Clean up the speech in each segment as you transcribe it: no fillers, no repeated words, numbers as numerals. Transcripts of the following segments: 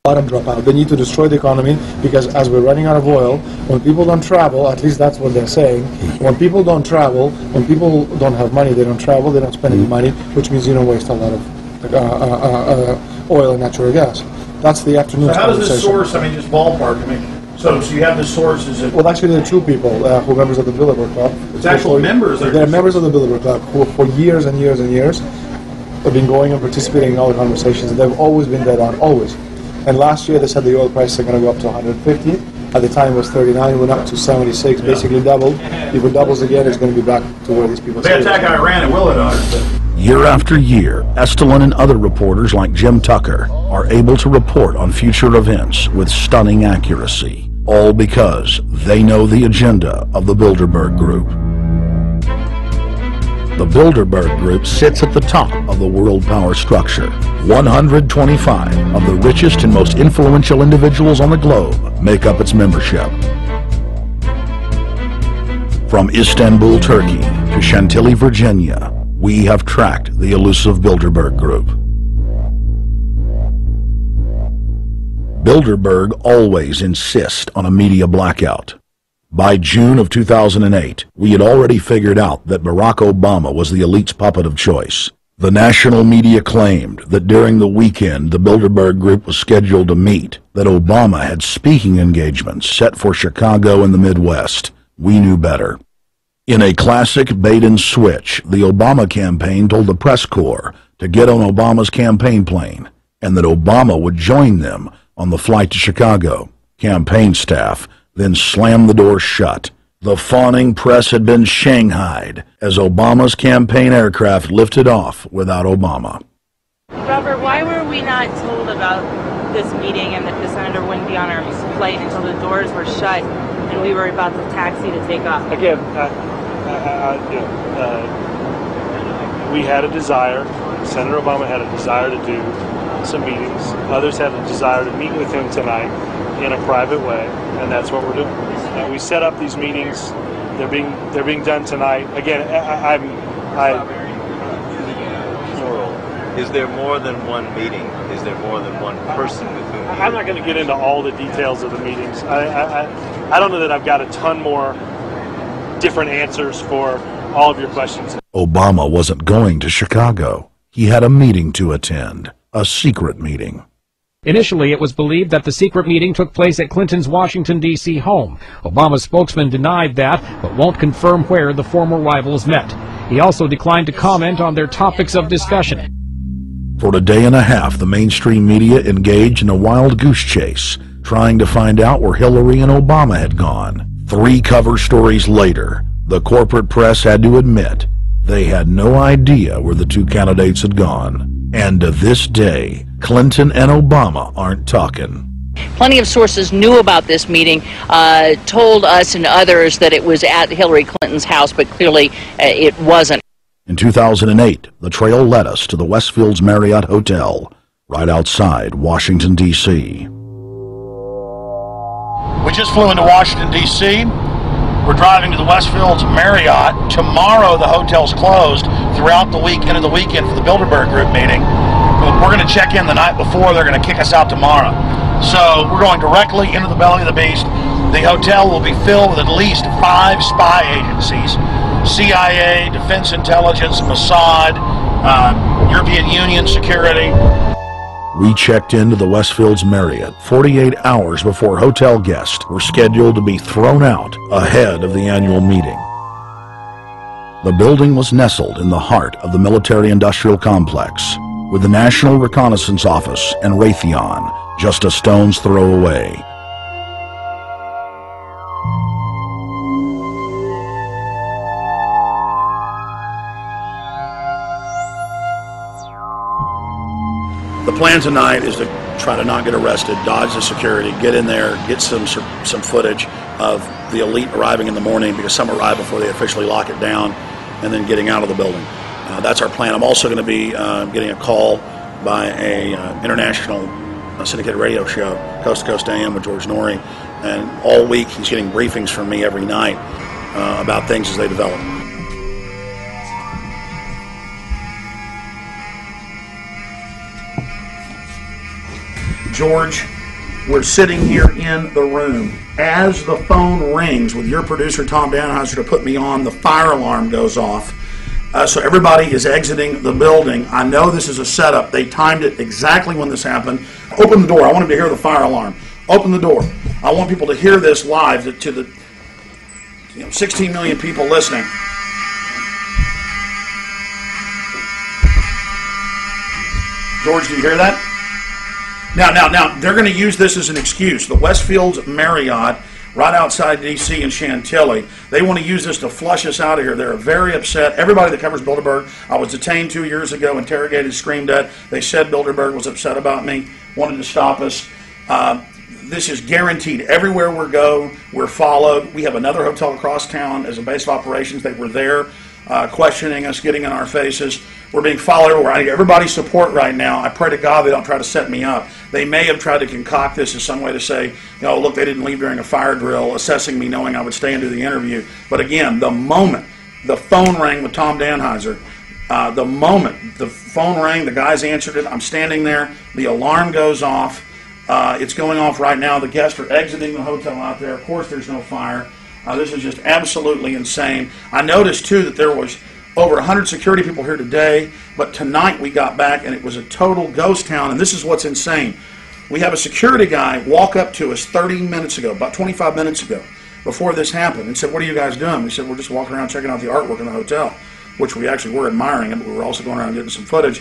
bottom drop out. They need to destroy the economy because as we're running out of oil, when people don't travel, at least that's what they're saying, when people don't travel, when people don't have money, they don't travel, they don't spend any money, which means you don't waste a lot of oil and natural gas. That's the afternoon conversation. So how does this source, just ballpark, so you have the sources. Well, actually, there are two people who are members of the Bilderberg Club. It's actual members. They're members of the Bilderberg Club who for years and years and years have been going and participating in all the conversations. They've always been dead on, always. And last year they said the oil prices are going to go up to 150. At the time it was 39, went up to 76, basically doubled. If it doubles again, it's going to be back to where these people say. They attack Iran, it will at 150. Year after year, Estelin and other reporters like Jim Tucker are able to report on future events with stunning accuracy, all because they know the agenda of the Bilderberg Group. The Bilderberg Group sits at the top of the world power structure. 125 of the richest and most influential individuals on the globe make up its membership. From Istanbul, Turkey to Chantilly, Virginia, we have tracked the elusive Bilderberg Group. Bilderberg always insist on a media blackout. By June of 2008, we had already figured out that Barack Obama was the elite's puppet of choice. The national media claimed that during the weekend the Bilderberg Group was scheduled to meet, that Obama had speaking engagements set for Chicago and the Midwest. We knew better. In a classic bait-and-switch, the Obama campaign told the press corps to get on Obama's campaign plane, and that Obama would join them on the flight to Chicago. Campaign staff then slammed the door shut. The fawning press had been shanghaied as Obama's campaign aircraft lifted off without Obama. Robert, why were we not told about this meeting and that the senator wouldn't be on our flight until the doors were shut and we were about to taxi to take off? Again, we had a desire, Senator Obama had a desire to do some meetings. Others had a desire to meet with him tonight in a private way, and that's what we're doing. We set up these meetings. They're being done tonight. Again, Is there more than one meeting? Is there more than one person with whom? I'm not going to get into all the details of the meetings. I don't know that I've got a ton more different answers for all of your questions. Obama wasn't going to Chicago. He had a meeting to attend, a secret meeting. Initially, it was believed that the secret meeting took place at Clinton's Washington, D.C. home. Obama's spokesman denied that, but won't confirm where the former rivals met. He also declined to comment on their topics of discussion. For a day and a half, the mainstream media engaged in a wild goose chase, trying to find out where Hillary and Obama had gone. 3 cover stories later, the corporate press had to admit they had no idea where the 2 candidates had gone. And to this day, Clinton and Obama aren't talking. Plenty of sources knew about this meeting, told us and others that it was at Hillary Clinton's house, but clearly it wasn't. In 2008, the trail led us to the Westfields Marriott Hotel, right outside Washington, D.C. We just flew into Washington, D.C. We're driving to the Westfields Marriott. Tomorrow the hotel's closed throughout the week into the weekend for the Bilderberg Group meeting. We're going to check in the night before. They're going to kick us out tomorrow. So we're going directly into the belly of the beast. The hotel will be filled with at least 5 spy agencies. CIA, Defense Intelligence, Mossad, European Union Security. We checked into the Westfields Marriott 48 hours before hotel guests were scheduled to be thrown out ahead of the annual meeting. The building was nestled in the heart of the military-industrial complex, with the National Reconnaissance Office and Raytheon just a stone's throw away. The plan tonight is to try to not get arrested, dodge the security, get in there, get some footage of the elite arriving in the morning, because some arrive before they officially lock it down, and then getting out of the building. That's our plan. I'm also going to be getting a call by a international syndicated radio show, Coast to Coast AM with George Noory, and all week he's getting briefings from me every night about things as they develop. George, we're sitting here in the room. As the phone rings with your producer, Tom Danheiser, to put me on, the fire alarm goes off. So everybody is exiting the building. I know this is a setup. They timed it exactly when this happened. Open the door. I want them to hear the fire alarm. Open the door. I want people to hear this live to the 16 million people listening. George, do you hear that? Now, they're going to use this as an excuse. The Westfields Marriott, right outside D.C. in Chantilly, they want to use this to flush us out of here. They're very upset. Everybody that covers Bilderberg, I was detained 2 years ago, interrogated, screamed at. They said Bilderberg was upset about me, wanted to stop us. This is guaranteed. Everywhere we go, we're followed. We have another hotel across town as a base of operations. They were there questioning us, getting in our faces. We're being followed everywhere. I need everybody's support right now. I pray to God they don't try to set me up. They may have tried to concoct this as some way to say, look, they didn't leave during a fire drill, assessing me knowing I would stay and do the interview. But again, the moment the phone rang with Tom Danheiser, the moment the phone rang, the guys answered it, I'm standing there, the alarm goes off. It's going off right now. The guests are exiting the hotel out there. Of course, there's no fire. This is just absolutely insane. I noticed, too, that there was over 100 security people here today, but tonight we got back, and it was a total ghost town, and this is what's insane. We have a security guy walk up to us 30 minutes ago, about 25 minutes ago, before this happened, and said, "What are you guys doing?" We said, "We're just walking around checking out the artwork in the hotel," which we actually were admiring it, but we were also going around getting some footage.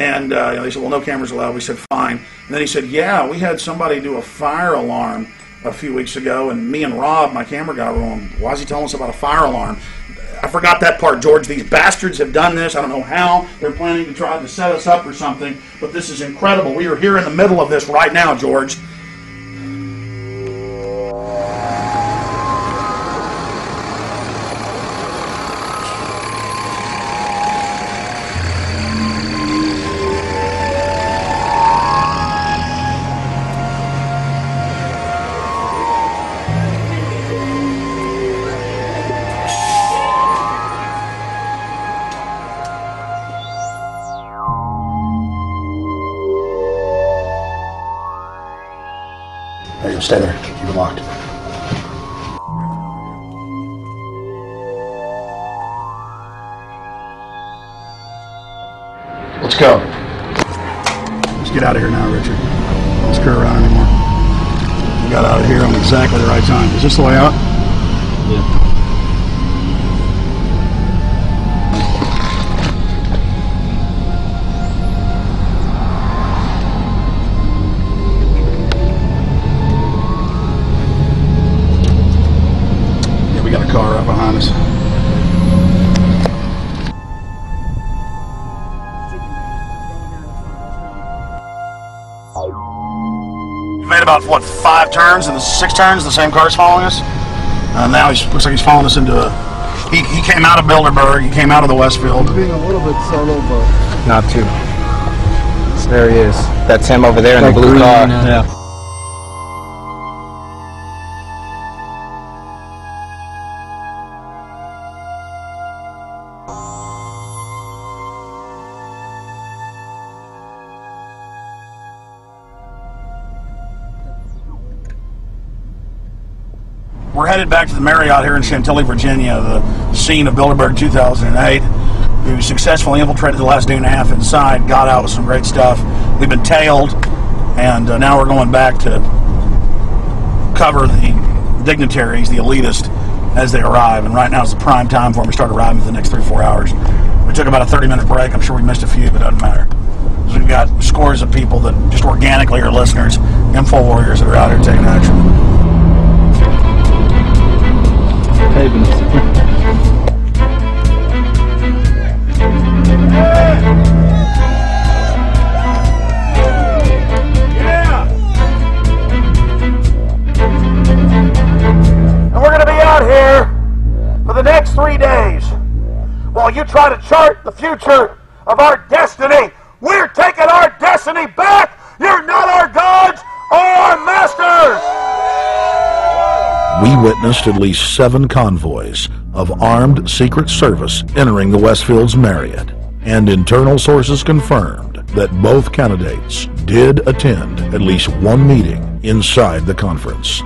And they said, "Well, no cameras allowed." We said, "Fine." And then he said, "Yeah, we had somebody do a fire alarm a few weeks ago, and me and Rob, my camera guy, were on, why is he telling us about a fire alarm?" I forgot that part, George. These bastards have done this. I don't know how. They're planning to try to set us up or something, but this is incredible. We are here in the middle of this right now, George. Stay there. Keep it locked. Let's go. Let's get out of here now, Richard. Don't screw around anymore. We got out of here on exactly the right time. Is this the way out? Yeah. Car right behind us. We made about, what, 5 turns and 6 turns, the same car's following us. Now he looks like he's following us into a... He came out of Bilderberg, he came out of the Westfield. He's being a little bit solo, but... Not too. So there he is. That's him over there in the blue green, car. Yeah. We're headed back to the Marriott here in Chantilly, Virginia, the scene of Bilderberg 2008. We successfully infiltrated the last day and a half inside, got out with some great stuff. We've been tailed, and now we're going back to cover the dignitaries, the elitists, as they arrive. And right now is the prime time for them to start arriving for the next 3 or 4 hours. We took about a 30-minute break. I'm sure we missed a few, but it doesn't matter. We've got scores of people that just organically are listeners, info warriors that are out here taking action. And we're going to be out here for the next 3 days while you try to chart the future of our destiny. We're taking our destiny back. You're not our gods or our masters. We witnessed at least 7 convoys of armed Secret Service entering the Westfields Marriott, and internal sources confirmed that both candidates did attend at least one meeting inside the conference.